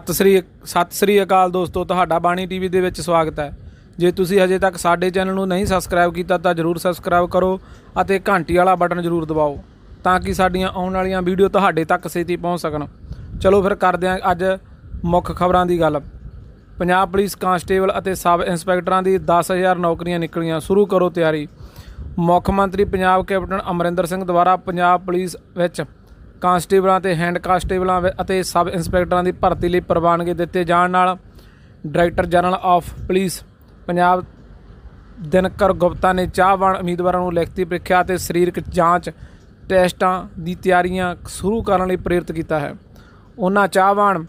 ਸਤਿ ਸ੍ਰੀ ਅਕਾਲ ਦੋਸਤੋ, ਤੁਹਾਡਾ ਬਾਣੀ ਟੀਵੀ ਦੇ ਵਿੱਚ ਸਵਾਗਤ ਹੈ। ਜੇ ਤੁਸੀਂ ਹਜੇ ਤੱਕ ਸਾਡੇ ਚੈਨਲ ਨੂੰ ਨਹੀਂ ਸਬਸਕ੍ਰਾਈਬ ਕੀਤਾ ਤਾਂ ਜ਼ਰੂਰ ਸਬਸਕ੍ਰਾਈਬ ਕਰੋ ਅਤੇ ਘੰਟੀ ਵਾਲਾ ਬਟਨ ਜ਼ਰੂਰ ਦਬਾਓ ਤਾਂ ਕਿ ਸਾਡੀਆਂ ਆਉਣ ਵਾਲੀਆਂ ਵੀਡੀਓ ਤੁਹਾਡੇ ਤੱਕ ਛੇਤੀ ਪਹੁੰਚ ਸਕਣ। ਚਲੋ ਫਿਰ ਕਰਦੇ ਹਾਂ ਅੱਜ ਮੁੱਖ ਖਬਰਾਂ ਦੀ ਗੱਲ। ਪੰਜਾਬ ਪੁਲਿਸ ਕਾਂਸਟੇਬਲ ਅਤੇ ਸਬ ਇੰਸਪੈਕਟਰਾਂ ਦੀ 10,000 ਨੌਕਰੀਆਂ ਨਿਕਲੀਆਂ, ਸ਼ੁਰੂ ਕਰੋ ਤਿਆਰੀ। ਮੁੱਖ ਮੰਤਰੀ ਪੰਜਾਬ ਕੈਪਟਨ ਅਮਰਿੰਦਰ ਸਿੰਘ ਦੁਆਰਾ ਪੰਜਾਬ ਪੁਲਿਸ ਵਿੱਚ ਕਾਂਸਟੇਬਲਾਂ ਤੇ ਹੈਂਡ ਕਾਂਸਟੇਬਲਾਂ ਅਤੇ ਸਬ ਇੰਸਪੈਕਟਰਾਂ ਦੀ ਭਰਤੀ ਲਈ ਪ੍ਰਵਾਨਗੀ ਦਿੱਤੇ ਜਾਣ ਨਾਲ director general of police Punjab Dinkar Gupta ਨੇ ਚਾਹਵਾਨ ਉਮੀਦਵਾਰਾਂ ਨੂੰ ਲਿਖਤੀ ਪ੍ਰੀਖਿਆ ਅਤੇ ਸਰੀਰਕ ਜਾਂਚ ਟੈਸਟਾਂ ਦੀ ਤਿਆਰੀਆਂ ਸ਼ੁਰੂ ਕਰਨ ਲਈ ਪ੍ਰੇਰਿਤ ਕੀਤਾ ਹੈ। ਉਹਨਾਂ ਚਾਹਵਾਨ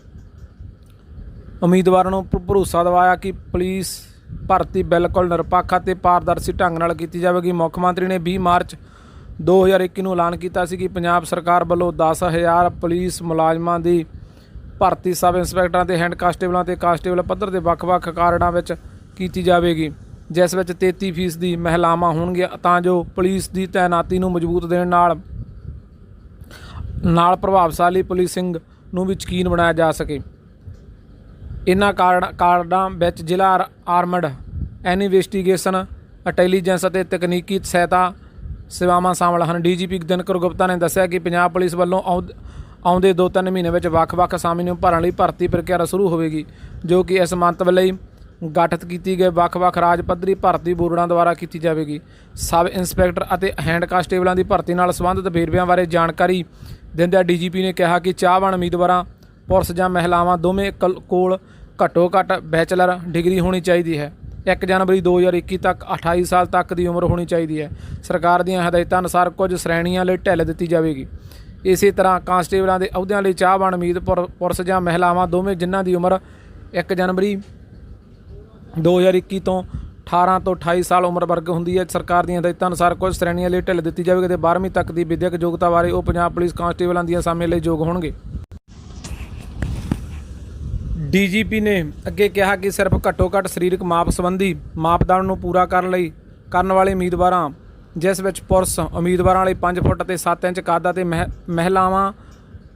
ਉਮੀਦਵਾਰਾਂ ਨੂੰ ਭਰੋਸਾ ਦਿਵਾਇਆ ਕਿ ਪੁਲਿਸ ਭਰਤੀ ਬਿਲਕੁਲ ਨਿਰਪੱਖ ਅਤੇ ਪਾਰਦਰਸ਼ੀ ਢੰਗ ਨਾਲ ਕੀਤੀ ਜਾਵੇਗੀ। ਮੁੱਖ ਮੰਤਰੀ ਨੇ 20 ਮਾਰਚ 2021 ਨੂੰ ਐਲਾਨ ਕੀਤਾ ਸੀ ਕਿ ਪੰਜਾਬ ਸਰਕਾਰ ਵੱਲੋਂ 10,000 ਪੁਲਿਸ ਮੁਲਾਜ਼ਮਾਂ ਦੀ ਭਰਤੀ ਸਬ ਇੰਸਪੈਕਟਰਾਂ ਤੇ ਹੈਂਡ ਕਾਂਸਟੇਬਲਾਂ ਤੇ ਕਾਂਸਟੇਬਲ ਪੱਧਰ ਦੇ ਵੱਖ-ਵੱਖ ਕਾਰਡਾਂ ਵਿੱਚ ਕੀਤੀ ਜਾਵੇਗੀ, ਜਿਸ ਵਿੱਚ 33% ਮਹਿਲਾਵਾਂ ਹੋਣਗੀਆਂ ਤਾਂ ਜੋ ਪੁਲਿਸ ਦੀ ਤੈਨਾਤੀ ਨੂੰ ਮਜ਼ਬੂਤ ਦੇਣ ਨਾਲ ਪ੍ਰਭਾਵਸ਼ਾਲੀ ਪੁਲਿਸਿੰਗ ਨੂੰ ਵੀ ਯਕੀਨ ਬਣਾਇਆ ਜਾ ਸਕੇ। ਇਹਨਾਂ ਕਾਰਡਾਂ ਵਿੱਚ ਜ਼ਿਲ੍ਹਾ ਆਰਮਡ ਇਨਵੈਸਟੀਗੇਸ਼ਨ, ਇੰਟੈਲੀਜੈਂਸ ਅਤੇ ਤਕਨੀਕੀ ਸਹਾਇਤਾ ਸੇਵਾਵਾਂ ਸ਼ਾਮਲ ਹਨ। ਡੀਜੀਪੀ ਦਿਨਕਰ ਗੁਪਤਾ ਨੇ ਦੱਸਿਆ ਕਿ ਪੰਜਾਬ ਪੁਲਿਸ ਵੱਲੋਂ ਆਉਂਦੇ 2-3 ਮਹੀਨੇ ਵਿੱਚ ਵੱਖ-ਵੱਖ ਅਸਾਮੀ ਨੂੰ ਭਰਨ ਲਈ ਭਰਤੀ ਪ੍ਰਕਿਰਿਆ ਸ਼ੁਰੂ ਹੋਵੇਗੀ, ਜੋ ਕਿ ਇਸ ਮੰਤਵ ਲਈ ਗਠਿਤ ਕੀਤੀ ਗਏ ਵੱਖ-ਵੱਖ ਰਾਜ ਪੱਧਰੀ ਭਰਤੀ ਬੋਰਡਾਂ ਦੁਆਰਾ ਕੀਤੀ ਜਾਵੇਗੀ। ਸਬ ਇੰਸਪੈਕਟਰ ਅਤੇ ਹੈਂਡ ਕਾਂਸਟੇਬਲਾਂ ਦੀ ਭਰਤੀ ਨਾਲ ਸੰਬੰਧਿਤ ਵੇਰਵਿਆਂ ਬਾਰੇ ਜਾਣਕਾਰੀ ਦਿੰਦਿਆਂ ਡੀਜੀਪੀ ਨੇ ਕਿਹਾ ਕਿ ਚਾਹਵਾਨ ਉਮੀਦਵਾਰਾਂ ਪੁਰਸ਼ ਜਾਂ ਮਹਿਲਾਵਾਂ ਦੋਵੇਂ ਕੋਲ ਘੱਟੋ-ਘੱਟ ਬੈਚਲਰ ਡਿਗਰੀ ਹੋਣੀ ਚਾਹੀਦੀ ਹੈ। 1 ਜਨਵਰੀ 2021 ਤੱਕ 28 ਸਾਲ ਤੱਕ ਦੀ ਉਮਰ ਹੋਣੀ ਚਾਹੀਦੀ ਹੈ। ਸਰਕਾਰ ਦੀਆਂ ਹਦਾਇਤਾਂ ਅਨੁਸਾਰ ਕੁਝ ਸ਼੍ਰੇਣੀਆਂ ਲਈ ਢਿੱਲ ਦਿੱਤੀ ਜਾਵੇਗੀ। ਇਸੇ ਤਰ੍ਹਾਂ ਕਾਂਸਟੇਬਲਾਂ ਦੇ ਅਹੁਦਿਆਂ ਲਈ ਚਾਹਵਾਨ ਉਮੀਦ ਪੁਰਸ਼ ਜਾਂ ਮਹਿਲਾਵਾਂ ਦੋਵੇਂ ਜਿਨ੍ਹਾਂ ਦੀ ਉਮਰ 1 ਜਨਵਰੀ 2021 ਤੋਂ 18 ਤੋਂ 28 ਸਾਲ ਉਮਰ ਵਰਗ ਹੁੰਦੀ ਹੈ। ਸਰਕਾਰ ਦੀਆਂ ਹਦਾਇਤਾਂ ਅਨੁਸਾਰ ਕੁਝ ਸ਼੍ਰੇਣੀਆਂ ਲਈ ਢਿੱਲ ਦਿੱਤੀ ਜਾਵੇਗੀ ਅਤੇ 12ਵੀਂ ਤੱਕ ਦੀ ਵਿਦਿਅਕ ਯੋਗਤਾ ਬਾਰੇ ਉਹ ਪੰਜਾਬ ਪੁਲਿਸ ਕਾਂਸਟੇਬਲਾਂ ਦੀਆਂ ਅਸਾਮੀਆਂ ਲਈ ਯੋਗ ਹੋਣਗੇ। ਡੀਜੀਪੀ ਨੇ ਅੱਗੇ ਕਿਹਾ ਕਿ ਸਿਰਫ ਘੱਟੋ-ਘੱਟ ਸਰੀਰਕ ਮਾਪ ਸੰਬੰਧੀ ਮਾਪਦੰਡ ਨੂੰ ਪੂਰਾ ਕਰਨ ਵਾਲੇ ਉਮੀਦਵਾਰਾਂ, ਜਿਸ ਵਿੱਚ ਪੁਰਸ਼ ਉਮੀਦਵਾਰਾਂ ਲਈ 5 ਫੁੱਟ ਅਤੇ 7 ਇੰਚ ਕੱਦ ਅਤੇ ਮਹਿਲਾਵਾਂ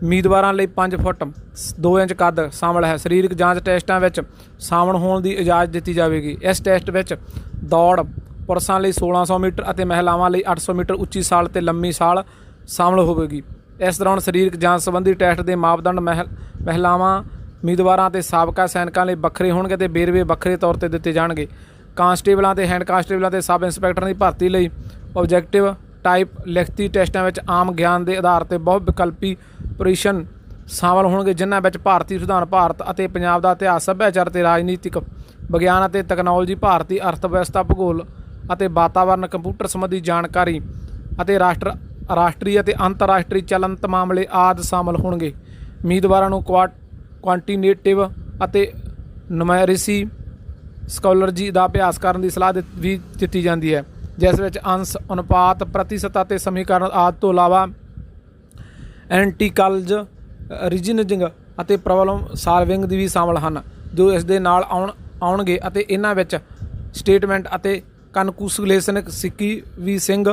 ਉਮੀਦਵਾਰਾਂ ਲਈ 5 ਫੁੱਟ 2 ਇੰਚ ਕੱਦ ਸ਼ਾਮਲ ਹੈ, ਸਰੀਰਕ ਜਾਂਚ ਟੈਸਟਾਂ ਵਿੱਚ ਸ਼ਾਮਲ ਹੋਣ ਦੀ ਇਜਾਜ਼ਤ ਦਿੱਤੀ ਜਾਵੇਗੀ। ਇਸ ਟੈਸਟ ਵਿੱਚ ਦੌੜ ਪੁਰਸ਼ਾਂ ਲਈ 1600 ਮੀਟਰ ਅਤੇ ਮਹਿਲਾਵਾਂ ਲਈ 800 ਮੀਟਰ ਉੱਚੀ ਸਾਲ ਅਤੇ ਲੰਮੀ ਸਾਲ ਸ਼ਾਮਲ ਹੋਵੇਗੀ। ਇਸ ਦੌਰਾਨ ਸਰੀਰਕ ਜਾਂਚ ਸੰਬੰਧੀ ਟੈਸਟ ਦੇ ਮਾਪਦੰਡ ਮਹਿਲਾਵਾਂ ਉਮੀਦਵਾਰਾਂ ਅਤੇ ਸਾਬਕਾ ਸੈਨਿਕਾਂ ਲਈ ਵੱਖਰੇ ਹੋਣਗੇ ਅਤੇ ਵੇਰਵੇ ਵੱਖਰੇ ਤੌਰ 'ਤੇ ਦਿੱਤੇ ਜਾਣਗੇ। ਕਾਂਸਟੇਬਲਾਂ ਤੇ ਹੈਂਡ ਕਾਂਸਟੇਬਲਾਂ ਤੇ ਸਬ ਇੰਸਪੈਕਟਰਾਂ ਦੀ ਭਰਤੀ ਲਈ ਆਬਜੈਕਟਿਵ ਟਾਈਪ ਲਿਖਤੀ ਟੈਸਟਾਂ ਵਿੱਚ ਆਮ ਗਿਆਨ ਦੇ ਆਧਾਰ 'ਤੇ ਬਹੁ ਵਿਕਲਪੀ ਪ੍ਰਸ਼ਨ ਸ਼ਾਮਲ ਹੋਣਗੇ, ਜਿਨ੍ਹਾਂ ਵਿੱਚ ਭਾਰਤੀ ਸੰਵਿਧਾਨ, ਭਾਰਤ ਅਤੇ ਪੰਜਾਬ ਦਾ ਇਤਿਹਾਸ, ਸੱਭਿਆਚਾਰ ਅਤੇ ਰਾਜਨੀਤਿਕ ਵਿਗਿਆਨ ਅਤੇ ਤਕਨਾਲੋਜੀ, ਭਾਰਤੀ ਅਰਥ ਵਿਵਸਥਾ, ਭੂਗੋਲ ਅਤੇ ਵਾਤਾਵਰਨ, ਕੰਪਿਊਟਰ ਸੰਬੰਧੀ ਜਾਣਕਾਰੀ ਅਤੇ ਰਾਸ਼ਟਰੀ ਅਤੇ ਅੰਤਰਰਾਸ਼ਟਰੀ ਚਲੰਤ ਮਾਮਲੇ ਆਦਿ ਸ਼ਾਮਲ ਹੋਣਗੇ। ਉਮੀਦਵਾਰਾਂ ਨੂੰ ਕੁਆਂਟੀਟੇਟਿਵ ਅਤੇ ਨੂਮੈਰਿਸੀ ਸਕਾਲਰਜੀ ਦਾ ਅਭਿਆਸ ਕਰਨ ਦੀ ਸਲਾਹ ਵੀ ਦਿੱਤੀ ਜਾਂਦੀ ਹੈ, ਜਿਸ ਵਿੱਚ ਅੰਸ਼, ਅਨੁਪਾਤ, ਪ੍ਰਤੀਸ਼ਤ ਅਤੇ ਸਮੀਕਰਨ ਆਦਿ ਤੋਂ ਇਲਾਵਾ ਐਂਟੀਕਲਜ, ਰੀਜ਼ਨਿੰਗ ਅਤੇ ਪ੍ਰੋਬਲਮ ਸਾਲਵਿੰਗ ਦੀ ਵੀ ਸ਼ਾਮਲ ਹਨ, ਜੋ ਇਸ ਦੇ ਨਾਲ ਆਉਣਗੇ ਅਤੇ ਇਹਨਾਂ ਵਿੱਚ ਸਟੇਟਮੈਂਟ ਅਤੇ ਕਨਕੂਸੂਲੇਸ਼ਨ, ਸਿੱਕੀਵਿਸਿੰਗ,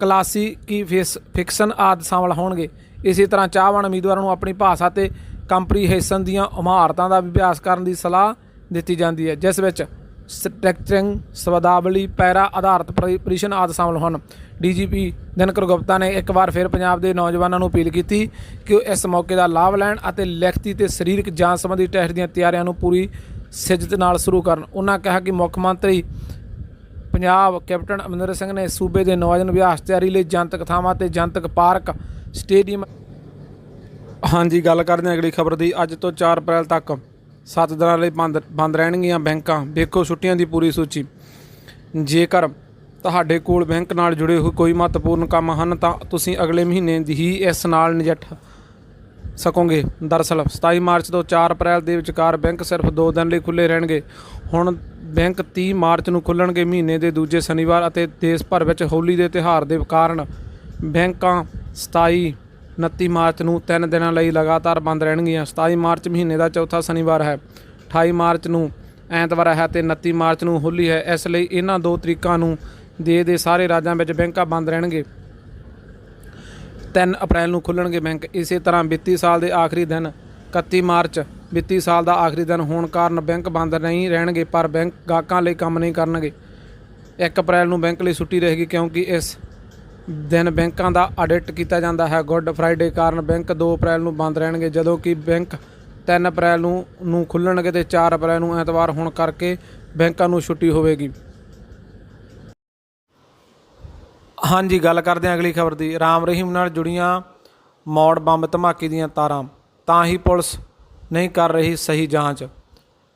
ਕਲਾਸੀਫਿਕੇਸ਼ਨ ਆਦਿ ਸ਼ਾਮਲ ਹੋਣਗੇ। ਇਸੇ ਤਰ੍ਹਾਂ ਚਾਹਵਾਨ ਉਮੀਦਵਾਰਾਂ ਨੂੰ ਆਪਣੀ ਭਾਸ਼ਾ ਅਤੇ ਕੰਪਰੀਹੇਸ਼ਨ ਦੀਆਂ ਮੁਹਾਰਤਾਂ ਦਾ ਵੀ ਅਭਿਆਸ ਕਰਨ ਦੀ ਸਲਾਹ ਦਿੱਤੀ ਜਾਂਦੀ ਹੈ, ਜਿਸ ਵਿੱਚ ਸਟ੍ਰਕਚਰਿੰਗ, ਸ਼ਬਦਾਵਲੀ, ਪੈਰਾ ਆਧਾਰਿਤ ਪ੍ਰਸ਼ਨ ਆਦਿ ਸ਼ਾਮਲ ਹਨ। ਡੀਜੀਪੀ ਦਿਨਕਰ ਗੁਪਤਾ ਨੇ ਇੱਕ ਵਾਰ ਫਿਰ ਪੰਜਾਬ ਦੇ ਨੌਜਵਾਨਾਂ ਨੂੰ ਅਪੀਲ ਕੀਤੀ ਕਿ ਉਹ ਇਸ ਮੌਕੇ ਦਾ ਲਾਭ ਲੈਣ ਅਤੇ ਲਿਖਤੀ ਤੇ ਸਰੀਰਕ ਜਾਂਚ ਸੰਬੰਧੀ ਟੈਸਟ ਦੀਆਂ ਤਿਆਰੀਆਂ ਨੂੰ ਪੂਰੀ ਸਿੱਜਤ ਨਾਲ ਸ਼ੁਰੂ ਕਰਨ। ਉਹਨਾਂ ਕਿਹਾ ਕਿ ਮੁੱਖ ਮੰਤਰੀ ਪੰਜਾਬ ਕੈਪਟਨ ਅਮਰਿੰਦਰ ਸਿੰਘ ਨੇ ਸੂਬੇ ਦੇ ਨੌਜਵਾਨ ਅਭਿਆਸ ਤਿਆਰੀ ਲਈ ਜਨਤਕ ਥਾਵਾਂ ਤੇ ਜਨਤਕ ਪਾਰਕ, ਸਟੇਡੀਅਮ। ਹਾਂਜੀ, ਗੱਲ ਕਰਦੇ ਹਾਂ ਅਗਲੀ ਖਬਰ ਦੀ। ਅੱਜ ਤੋਂ 4 ਅਪ੍ਰੈਲ ਤੱਕ 7 ਦਿਨਾਂ ਲਈ ਬੰਦ ਰਹਿਣਗੀਆਂ ਬੈਂਕਾਂ। ਵੇਖੋ ਛੁੱਟੀਆਂ ਦੀ ਪੂਰੀ ਸੂਚੀ। ਜੇਕਰ ਤੁਹਾਡੇ ਕੋਲ ਬੈਂਕ ਨਾਲ ਜੁੜੇ ਹੋਏ ਕੋਈ ਮਹੱਤਵਪੂਰਨ ਕੰਮ ਹਨ ਤਾਂ ਤੁਸੀਂ ਅਗਲੇ ਮਹੀਨੇ ਹੀ ਇਸ ਨਾਲ ਨਜਿੱਠ ਸਕੋਗੇ। ਦਰਅਸਲ 27 ਮਾਰਚ ਤੋਂ 4 ਅਪ੍ਰੈਲ ਦੇ ਵਿਚਕਾਰ ਬੈਂਕ ਸਿਰਫ 2 ਦਿਨ ਲਈ ਖੁੱਲ੍ਹੇ ਰਹਿਣਗੇ। ਹੁਣ ਬੈਂਕ 30 ਮਾਰਚ ਨੂੰ ਖੁੱਲ੍ਹਣਗੇ। ਮਹੀਨੇ ਦੇ ਦੂਜੇ ਸ਼ਨੀਵਾਰ ਅਤੇ ਦੇਸ਼ ਭਰ ਵਿੱਚ ਹੋਲੀ ਦੇ ਤਿਉਹਾਰ ਦੇ ਕਾਰਨ ਬੈਂਕਾਂ 29 ਮਾਰਚ ਨੂੰ 3 ਦਿਨਾਂ ਲਈ ਲਗਾਤਾਰ ਬੰਦ ਰਹਿਣਗੀਆਂ। 27 ਮਾਰਚ ਮਹੀਨੇ ਦਾ ਚੌਥਾ ਸ਼ਨੀਵਾਰ ਹੈ, 28 ਮਾਰਚ ਨੂੰ ਐਤਵਾਰ ਹੈ ਅਤੇ 29 ਮਾਰਚ ਨੂੰ ਹੋਲੀ ਹੈ। ਇਸ ਲਈ ਇਹਨਾਂ 2 ਤਰੀਕਾਂ ਨੂੰ ਦੇ ਸਾਰੇ ਰਾਜਾਂ ਵਿੱਚ ਬੈਂਕਾਂ ਬੰਦ ਰਹਿਣਗੇ। 3 ਅਪ੍ਰੈਲ ਨੂੰ ਖੁੱਲ੍ਹਣਗੇ ਬੈਂਕ। ਇਸੇ ਤਰ੍ਹਾਂ ਵਿੱਤੀ ਸਾਲ ਦੇ ਆਖਰੀ ਦਿਨ 31 ਮਾਰਚ ਵਿੱਤੀ ਸਾਲ ਦਾ ਆਖਰੀ ਦਿਨ ਹੋਣ ਕਾਰਨ ਬੈਂਕ ਬੰਦ ਨਹੀਂ ਰਹਿਣਗੇ, ਪਰ ਬੈਂਕ ਗਾਹਕਾਂ ਲਈ ਕੰਮ ਨਹੀਂ ਕਰਨਗੇ। 1 ਅਪ੍ਰੈਲ ਨੂੰ ਬੈਂਕ ਲਈ ਛੁੱਟੀ ਰਹੇਗੀ ਕਿਉਂਕਿ ਇਸ ਦਿਨ ਬੈਂਕਾਂ ਦਾ ਆਡਿਟ ਕੀਤਾ ਜਾਂਦਾ ਹੈ। ਗੁੱਡ ਫਰਾਈਡੇ ਕਾਰਨ ਬੈਂਕ 2 ਅਪ੍ਰੈਲ ਨੂੰ ਬੰਦ ਰਹਿਣਗੇ, ਜਦੋਂ ਕਿ ਬੈਂਕ 3 ਅਪ੍ਰੈਲ ਨੂੰ ਖੁੱਲ੍ਹਣਗੇ ਅਤੇ 4 ਅਪ੍ਰੈਲ ਨੂੰ ਐਤਵਾਰ ਹੋਣ ਕਰਕੇ ਬੈਂਕਾਂ ਨੂੰ ਛੁੱਟੀ ਹੋਵੇਗੀ। ਹਾਂਜੀ, ਗੱਲ ਕਰਦੇ ਹਾਂ ਅਗਲੀ ਖਬਰ ਦੀ। ਰਾਮ ਰਹੀਮ ਨਾਲ ਜੁੜੀਆਂ ਮੌੜ ਬੰਬ ਧਮਾਕੇ ਦੀਆਂ ਤਾਰਾਂ, ਤਾਂ ਹੀ ਪੁਲਿਸ ਨਹੀਂ ਕਰ ਰਹੀ ਸਹੀ ਜਾਂਚ।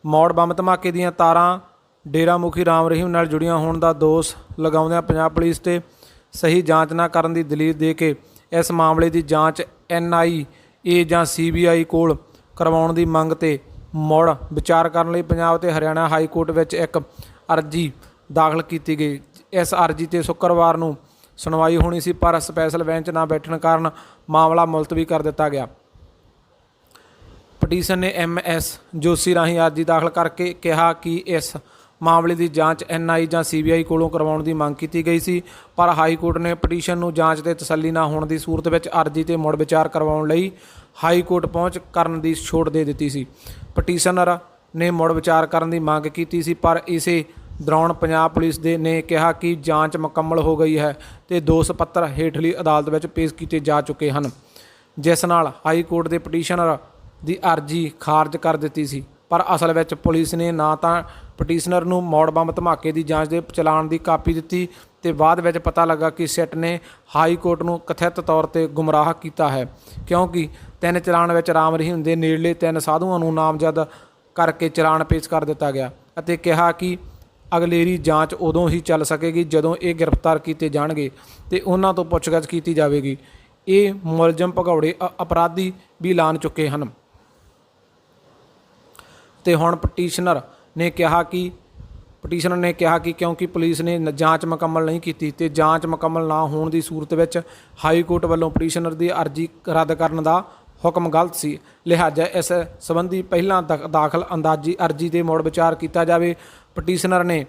ਮੌੜ ਬੰਬ ਧਮਾਕੇ ਦੀਆਂ ਤਾਰਾਂ ਡੇਰਾ ਮੁਖੀ ਰਾਮ ਰਹੀਮ ਨਾਲ ਜੁੜੀਆਂ ਹੋਣ ਦਾ ਦੋਸ਼ ਲਗਾਉਂਦਿਆਂ ਪੰਜਾਬ ਪੁਲਿਸ ਤੇ ਸਹੀ ਜਾਂਚ ਨਾ ਕਰਨ ਦੀ ਦਲੀਲ ਦੇ ਕੇ ਇਸ ਮਾਮਲੇ ਦੀ ਜਾਂਚ NIA ਜਾਂ CBI ਕੋਲ ਕਰਵਾਉਣ ਦੀ ਮੰਗ ਤੇ ਮੁੜ ਵਿਚਾਰ ਕਰਨ ਲਈ ਪੰਜਾਬ ਤੇ ਹਰਿਆਣਾ ਹਾਈ ਕੋਰਟ ਵਿੱਚ ਇੱਕ ਅਰਜੀ ਦਾਖਲ ਕੀਤੀ ਗਈ। ਇਸ ਅਰਜੀ ਤੇ ਸ਼ੁੱਕਰਵਾਰ ਨੂੰ ਸੁਣਵਾਈ ਹੋਣੀ ਸੀ, ਪਰ ਸਪੈਸ਼ਲ ਬੈਂਚ ਨਾ ਬੈਠਣ ਕਾਰਨ ਮਾਮਲਾ ਮੁਲਤਵੀ ਕਰ ਦਿੱਤਾ ਗਿਆ। ਪਟੀਸ਼ਨ ਨੇ MS ਜੋਸ਼ੀ ਰਾਹੀਂ ਅਰਜੀ ਦਾਖਲ ਕਰਕੇ ਕਿਹਾ ਕਿ ਇਸ ਮਾਮਲੇ ਦੀ ਜਾਂਚ NIA ਜਾਂ CBI ਕੋਲੋਂ ਕਰਵਾਉਣ ਦੀ ਮੰਗ ਕੀਤੀ ਗਈ ਸੀ, ਪਰ ਹਾਈ ਕੋਰਟ ਨੇ ਪਟੀਸ਼ਨ ਨੂੰ ਜਾਂਚ ਤੇ ਤਸੱਲੀ ਨਾ ਹੋਣ ਦੀ ਸੂਰਤ ਵਿੱਚ ਅਰਜੀ ਤੇ ਮੁੜ ਵਿਚਾਰ ਕਰਵਾਉਣ ਲਈ ਹਾਈ ਕੋਰਟ ਪਹੁੰਚ ਕਰਨ ਦੀ ਛੋਟ ਦੇ ਦਿੱਤੀ ਸੀ। ਪਟੀਸ਼ਨਰ ਨੇ ਮੁੜ ਵਿਚਾਰ ਕਰਨ ਦੀ ਮੰਗ ਕੀਤੀ ਸੀ, ਪਰ ਇਸੇ ਦੌਰਾਨ ਪੰਜਾਬ ਪੁਲਿਸ ਨੇ ਕਿਹਾ ਕਿ ਜਾਂਚ ਮੁਕੰਮਲ ਹੋ ਗਈ ਹੈ ਤੇ ਦੋਸ਼ ਪੱਤਰ ਹੇਠਲੀ ਅਦਾਲਤ ਵਿੱਚ ਪੇਸ਼ ਕੀਤੇ ਜਾ ਚੁੱਕੇ ਹਨ, ਜਿਸ ਨਾਲ ਹਾਈ ਕੋਰਟ ਦੇ ਪਟੀਸ਼ਨਰ ਦੀ ਅਰਜੀ ਖਾਰਜ ਕਰ ਦਿੱਤੀ ਸੀ। ਪਰ ਅਸਲ ਵਿੱਚ ਪੁਲਿਸ ਨੇ ਨਾ ਤਾਂ ਪਟੀਸ਼ਨਰ ਨੂੰ ਮੌੜ ਬੰਬ ਧਮਾਕੇ ਦੀ ਜਾਂਚ ਦੇ ਚਲਾਨ ਦੀ ਕਾਪੀ ਦਿੱਤੀ ਤੇ ਬਾਅਦ ਵਿੱਚ ਪਤਾ ਲੱਗਾ ਕਿ ਸਿੱਟ ਨੇ ਹਾਈ ਕੋਰਟ ਨੂੰ ਕਥਿਤ ਤੌਰ ਤੇ ਗੁੰਮਰਾਹ ਕੀਤਾ ਹੈ, ਕਿਉਂਕਿ 3 ਚਲਾਨ ਵਿੱਚ ਰਾਮ ਰਹੀਮ ਦੇ ਨੇੜਲੇ 3 ਸਾਧੂਆਂ ਨੂੰ ਨਾਮਜ਼ਦ ਕਰਕੇ ਚਲਾਨ ਪੇਸ਼ ਕਰ ਦਿੱਤਾ ਗਿਆ ਅਤੇ ਕਿਹਾ ਕਿ ਅਗਲੇਰੀ ਜਾਂਚ ਉਦੋਂ ਹੀ ਚੱਲ ਸਕੇਗੀ ਜਦੋਂ ਇਹ ਗ੍ਰਿਫਤਾਰ ਕੀਤੇ ਜਾਣਗੇ ਤੇ ਉਹਨਾਂ ਤੋਂ ਪੁੱਛਗਿੱਛ ਕੀਤੀ ਜਾਵੇਗੀ। ਇਹ ਮੁਲਜ਼ਮ ਭਗੌੜੇ ਅਪਰਾਧੀ ਵੀ ਐਲਾਨ ਚੁੱਕੇ ਹਨ ਤੇ ਹੁਣ ਪਟੀਸ਼ਨਰ ਨੇ ਕਿਹਾ ਕਿ ਕਿਉਂਕਿ ਪੁਲਿਸ ਨੇ ਜਾਂਚ ਮੁਕੰਮਲ ਨਹੀਂ ਕੀਤੀ ਤੇ ਜਾਂਚ ਮੁਕੰਮਲ ਨਾ ਹੋਣ ਦੀ ਸੂਰਤ ਵਿੱਚ ਹਾਈ ਕੋਰਟ ਵੱਲੋਂ ਪਟੀਸ਼ਨਰ ਦੀ ਅਰਜੀ ਰੱਦ ਕਰਨ ਦਾ ਹੁਕਮ ਗਲਤ ਸੀ, ਲਿਹਾਜ਼ਾ ਇਸ ਸੰਬੰਧੀ ਪਹਿਲਾਂ ਦਾਖਲ ਅੰਦਾਜ਼ੀ ਅਰਜੀ 'ਤੇ ਮੁੜ ਵਿਚਾਰ ਕੀਤਾ ਜਾਵੇ। ਪਟੀਸ਼ਨਰ ਨੇ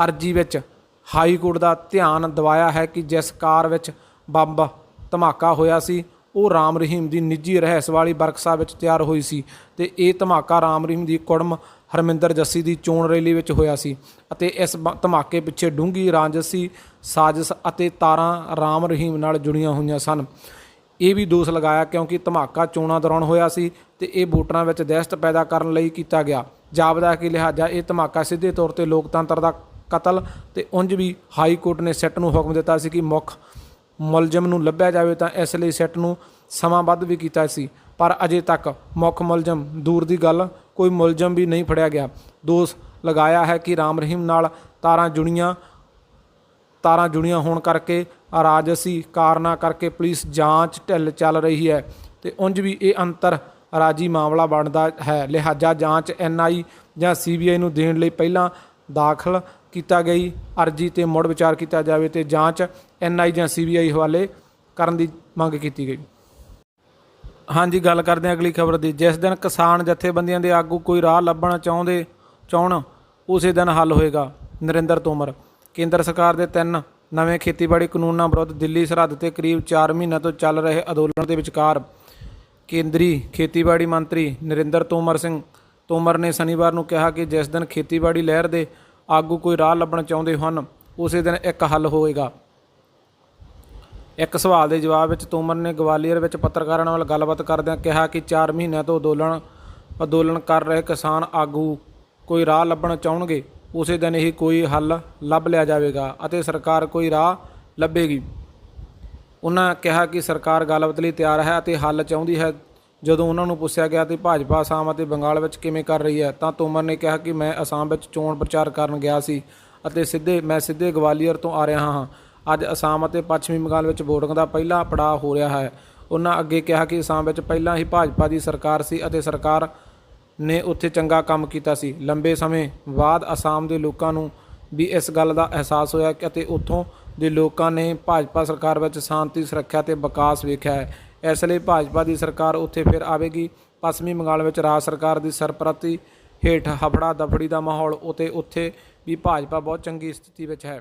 ਅਰਜੀ ਵਿੱਚ ਹਾਈ ਕੋਰਟ ਦਾ ਧਿਆਨ ਦਿਵਾਇਆ ਹੈ ਕਿ ਜਿਸ ਕਾਰ ਵਿੱਚ ਬੰਬ ਧਮਾਕਾ ਹੋਇਆ ਸੀ ਉਹ ਰਾਮ ਰਹੀਮ ਦੀ ਨਿੱਜੀ ਰਹਿائش ਵਾਲੀ ਵਰਕਸ਼ਾਪ ਵਿੱਚ ਤਿਆਰ ਹੋਈ ਸੀ ਤੇ ਇਹ ਧਮਾਕਾ ਰਾਮ ਰਹੀਮ ਦੀ ਕੁੜਮ ਹਰਮਿੰਦਰ ਜੱਸੀ ਦੀ ਚੋਣ ਰੈਲੀ ਵਿੱਚ ਹੋਇਆ ਸੀ ਅਤੇ ਇਸ ਧਮਾਕੇ ਪਿੱਛੇ ਡੂੰਘੀ ਰਾਂਝਸੀ ਸਾਜ਼ਿਸ਼ ਅਤੇ ਤਾਰਾਂ ਰਾਮ ਰਹੀਮ ਨਾਲ ਜੁੜੀਆਂ ਹੋਈਆਂ ਸਨ। ਇਹ ਵੀ ਦੋਸ਼ ਲਗਾਇਆ ਕਿਉਂਕਿ ਧਮਾਕਾ ਚੋਣਾਂ ਦੌਰਾਨ ਹੋਇਆ ਸੀ ਤੇ ਇਹ ਵੋਟਰਾਂ ਵਿੱਚ ਦਹਿਸ਼ਤ ਪੈਦਾ ਕਰਨ ਲਈ ਕੀਤਾ ਗਿਆ। ਜਾਪਦਾ ਕਿ ਲਿਹਾਜ਼ਾ ਇਹ ਧਮਾਕਾ ਸਿੱਧੇ ਤੌਰ ਤੇ ਲੋਕਤੰਤਰ ਦਾ ਕਤਲ ਤੇ ਉਂਝ ਵੀ ਹਾਈ ਕੋਰਟ ਨੇ ਸਿੱਟ ਨੂੰ ਹੁਕਮ ਦਿੱਤਾ ਸੀ ਕਿ ਮੁੱਖ ਮੁਲਜ਼ਮ ਨੂੰ ਲੱਭਿਆ ਜਾਵੇ ਤਾਂ ਇਸ ਲਈ ਸਿੱਟ ਨੂੰ ਸਮਾਂ ਵੱਧ ਵੀ ਕੀਤਾ ਸੀ, ਪਰ ਅਜੇ ਤੱਕ ਮੁੱਖ ਮੁਲਜ਼ਮ ਦੂਰ ਦੀ ਗੱਲ ਕੋਈ ਮੁਲਜ਼ਮ ਵੀ ਨਹੀਂ ਫੜਿਆ ਗਿਆ। ਦੋਸ਼ ਲਗਾਇਆ ਹੈ ਕਿ ਰਾਮ ਰਹੀਮ ਨਾਲ ਤਾਰਾਂ ਜੁੜੀਆਂ ਹੋਣ ਕਰਕੇ ਰਾਜਸੀ ਕਾਰਨਾਂ ਕਰਕੇ ਪੁਲਿਸ ਜਾਂਚ ਢਿੱਲ ਚੱਲ ਰਹੀ ਹੈ ਤੇ ਉਂਝ ਵੀ ਇਹ ਅੰਤਰ ਰਾਜੀ ਮਾਮਲਾ ਬਣਦਾ ਹੈ, ਲਿਹਾਜ਼ਾ ਜਾਂਚ NIA ਜਾਂ CBI ਨੂੰ ਦੇਣ ਲਈ ਪਹਿਲਾਂ ਦਾਖਲ ਕੀਤਾ ਗਈ ਅਰਜੀ ਤੇ ਮੁੜ ਵਿਚਾਰ ਕੀਤਾ ਜਾਵੇ ਤੇ ਜਾਂਚ NIA ਜਾਂ CBI ਹਵਾਲੇ ਕਰਨ ਦੀ ਮੰਗ ਕੀਤੀ ਗਈ। ਹਾਂਜੀ, ਗੱਲ ਕਰਦੇ ਹਾਂ ਅਗਲੀ ਖਬਰ ਦੀ। ਜਿਸ ਦਿਨ ਕਿਸਾਨ ਜਥੇਬੰਦੀਆਂ ਦੇ ਆਗੂ ਕੋਈ ਰਾਹ ਲੱਭਣਾ ਚਾਹੁਣ ਉਸੇ ਦਿਨ ਹੱਲ ਹੋਏਗਾ, ਨਰਿੰਦਰ ਤੋਮਰ। ਕੇਂਦਰ ਸਰਕਾਰ ਦੇ 3 ਨਵੇਂ ਖੇਤੀਬਾੜੀ ਕਾਨੂੰਨਾਂ ਵਿਰੁੱਧ ਦਿੱਲੀ ਸਰਹੱਦ ਤੇ ਕਰੀਬ 4 ਮਹੀਨਿਆਂ ਤੋਂ ਚੱਲ ਰਹੇ ਅੰਦੋਲਨ ਦੇ ਵਿਚਕਾਰ ਕੇਂਦਰੀ ਖੇਤੀਬਾੜੀ ਮੰਤਰੀ ਨਰਿੰਦਰ ਤੋਮਰ ਨੇ ਸ਼ਨੀਵਾਰ ਨੂੰ ਕਿਹਾ ਕਿ ਜਿਸ ਦਿਨ ਖੇਤੀਬਾੜੀ ਲਹਿਰ ਦੇ ਆਗੂ ਕੋਈ ਰਾਹ ਲੱਭਣਾ ਚਾਹੁੰਦੇ ਹਨ ਉਸੇ ਦਿਨ ਇੱਕ ਹੱਲ ਹੋਏਗਾ। ਇੱਕ ਸਵਾਲ ਦੇ ਜਵਾਬ ਵਿੱਚ ਤੋਮਰ ਨੇ ਗਵਾਲੀਅਰ ਵਿੱਚ ਪੱਤਰਕਾਰਾਂ ਨਾਲ ਗੱਲਬਾਤ ਕਰਦਿਆਂ ਕਿਹਾ ਕਿ 4 ਮਹੀਨਿਆਂ ਤੋਂ ਅੰਦੋਲਨ ਕਰ ਰਹੇ ਕਿਸਾਨ ਆਗੂ ਕੋਈ ਰਾਹ ਲੱਭਣਾ ਚਾਹੁਣਗੇ, ਉਸੇ ਦਿਨ ਹੀ ਕੋਈ ਹੱਲ ਲੱਭ ਲਿਆ ਜਾਵੇਗਾ ਅਤੇ ਸਰਕਾਰ ਕੋਈ ਰਾਹ ਲੱਭੇਗੀ। ਉਹਨਾਂ ਕਿਹਾ ਕਿ ਸਰਕਾਰ ਗੱਲਬਾਤ ਲਈ ਤਿਆਰ ਹੈ ਅਤੇ ਹੱਲ ਚਾਹੁੰਦੀ ਹੈ। ਜਦੋਂ ਉਹਨਾਂ ਨੂੰ ਪੁੱਛਿਆ ਗਿਆ ਕਿ ਭਾਜਪਾ ਅਸਾਮ ਅਤੇ ਬੰਗਾਲ ਵਿੱਚ ਕਿਵੇਂ ਕਰ ਰਹੀ ਹੈ ਤਾਂ ਤੋਮਰ ਨੇ ਕਿਹਾ ਕਿ ਮੈਂ ਅਸਾਮ ਵਿੱਚ ਚੋਣ ਪ੍ਰਚਾਰ ਕਰਨ ਗਿਆ ਸੀ ਅਤੇ ਮੈਂ ਸਿੱਧੇ ਗਵਾਲੀਅਰ ਤੋਂ ਆ ਰਿਹਾ ਹਾਂ। ਅੱਜ ਅਸਾਮ ਅਤੇ ਪੱਛਮੀ ਬੰਗਾਲ ਵਿੱਚ ਵੋਟਿੰਗ ਦਾ ਪਹਿਲਾ ਪੜਾਅ ਹੋ ਰਿਹਾ ਹੈ। ਉਹਨਾਂ ਅੱਗੇ ਕਿਹਾ ਕਿ ਅਸਾਮ ਵਿੱਚ ਪਹਿਲਾਂ ਹੀ ਭਾਜਪਾ ਦੀ ਸਰਕਾਰ ਸੀ ਅਤੇ ਸਰਕਾਰ ਨੇ ਉੱਥੇ ਚੰਗਾ ਕੰਮ ਕੀਤਾ ਸੀ। ਲੰਬੇ ਸਮੇਂ ਬਾਅਦ ਅਸਾਮ ਦੇ ਲੋਕਾਂ ਨੂੰ ਵੀ ਇਸ ਗੱਲ ਦਾ ਅਹਿਸਾਸ ਹੋਇਆ ਅਤੇ ਉੱਥੋਂ ਦੇ ਲੋਕਾਂ ਨੇ ਭਾਜਪਾ ਸਰਕਾਰ ਵਿੱਚ ਸ਼ਾਂਤੀ, ਸੁਰੱਖਿਆ ਅਤੇ ਵਿਕਾਸ ਵੇਖਿਆ ਹੈ। ਇਸ ਲਈ ਭਾਜਪਾ ਦੀ ਸਰਕਾਰ ਉੱਥੇ ਫਿਰ ਆਵੇਗੀ। ਪੱਛਮੀ ਬੰਗਾਲ ਵਿੱਚ ਰਾਜ ਸਰਕਾਰ ਦੀ ਸਰਪ੍ਰਸਤੀ ਹੇਠ ਹਫੜਾ ਦਫੜੀ ਦਾ ਮਾਹੌਲ ਉੱਥੇ ਵੀ ਭਾਜਪਾ ਬਹੁਤ ਚੰਗੀ ਸਥਿਤੀ ਵਿੱਚ ਹੈ।